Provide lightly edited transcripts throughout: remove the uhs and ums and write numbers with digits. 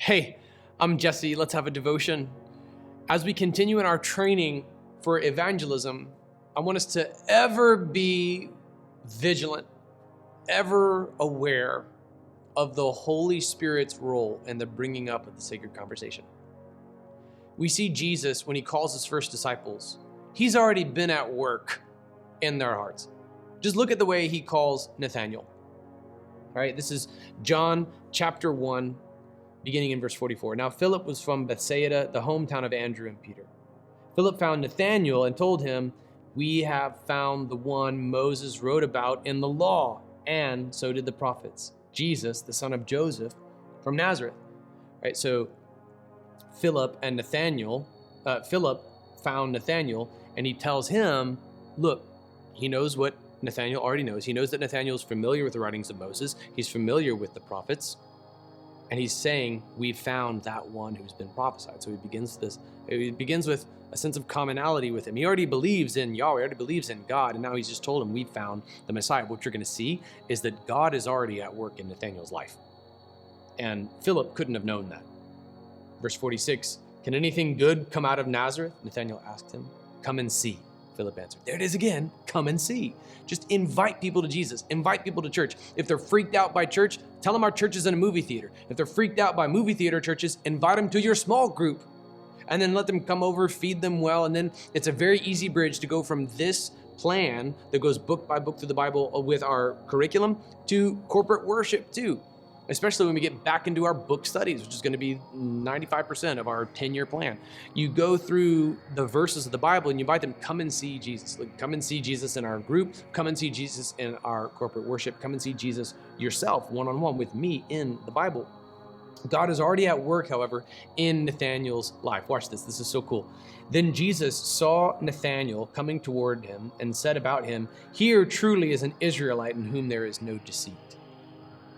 Hey, I'm Jesse. Let's have a devotion. As we continue in our training for evangelism, I want us to ever be vigilant, ever aware of the Holy Spirit's role in the bringing up of the sacred conversation. We see Jesus when he calls his first disciples. He's already been at work in their hearts. Just look at the way he calls Nathanael. All right, this is John chapter 1, beginning in verse 44. Now Philip was from Bethsaida, the hometown of Andrew and Peter. Philip found Nathanael and told him, "We have found the one Moses wrote about in the law, and so did the prophets, Jesus, the son of Joseph from Nazareth." All right, so Philip found Nathanael, and he tells him, look, he knows what Nathanael already knows. He knows that Nathanael is familiar with the writings of Moses. He's familiar with the prophets. And he's saying, we found that one who's been prophesied. So he begins with a sense of commonality with him. He already believes in Yahweh, already believes in God. And now he's just told him, we found the Messiah. What you're going to see is that God is already at work in Nathanael's life. And Philip couldn't have known that. Verse 46, can anything good come out of Nazareth? Nathanael asked him. Come and see, Philip answered. There it is again, come and see. Just invite people to Jesus, invite people to church. If they're freaked out by church, tell them our church is in a movie theater. If they're freaked out by movie theater churches, invite them to your small group and then let them come over, feed them well. And then it's a very easy bridge to go from this plan that goes book by book through the Bible with our curriculum to corporate worship too. Especially when we get back into our book studies, which is going to be 95% of our 10-year plan. You go through the verses of the Bible and you invite them, come and see Jesus. Like, come and see Jesus in our group. Come and see Jesus in our corporate worship. Come and see Jesus yourself, one-on-one with me in the Bible. God is already at work, however, in Nathanael's life. Watch this. This is so cool. Then Jesus saw Nathanael coming toward him and said about him, "Here truly is an Israelite in whom there is no deceit."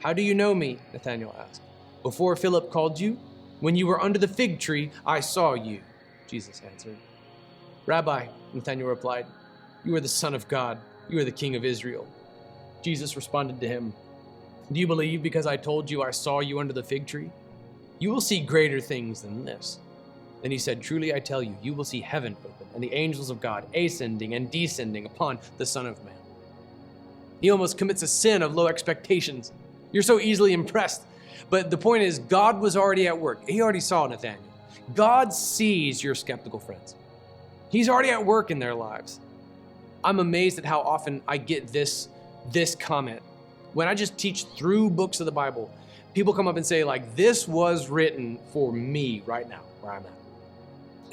How do you know me? Nathanael asked. Before Philip called you, when you were under the fig tree, I saw you, Jesus answered. Rabbi, Nathanael replied, you are the Son of God. You are the King of Israel. Jesus responded to him, do you believe because I told you I saw you under the fig tree? You will see greater things than this. Then he said, truly I tell you, you will see heaven open and the angels of God ascending and descending upon the Son of Man. He almost commits a sin of low expectations. You're so easily impressed. But the point is, God was already at work. He already saw Nathanael. God sees your skeptical friends. He's already at work in their lives. I'm amazed at how often I get this comment. When I just teach through books of the Bible, people come up and say, like, this was written for me right now, where I'm at.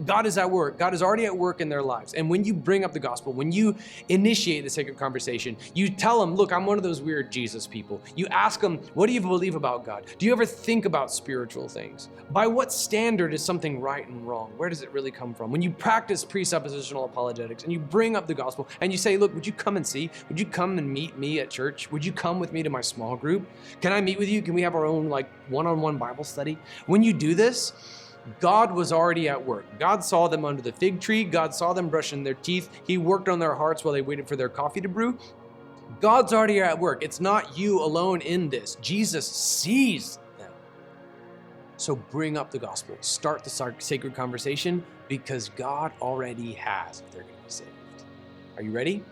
God is at work. God is already at work in their lives. And when you bring up the gospel, when you initiate the sacred conversation, you tell them, look, I'm one of those weird Jesus people. You ask them, what do you believe about God? Do you ever think about spiritual things? By what standard is something right and wrong? Where does it really come from? When you practice presuppositional apologetics and you bring up the gospel and you say, look, would you come and see? Would you come and meet me at church? Would you come with me to my small group? Can I meet with you? Can we have our own one-on-one Bible study? When you do this, God was already at work. God saw them under the fig tree. God saw them brushing their teeth. He worked on their hearts while they waited for their coffee to brew. God's already at work. It's not you alone in this. Jesus sees them. So bring up the gospel. Start the sacred conversation because God already has if they're going to be saved. Are you ready?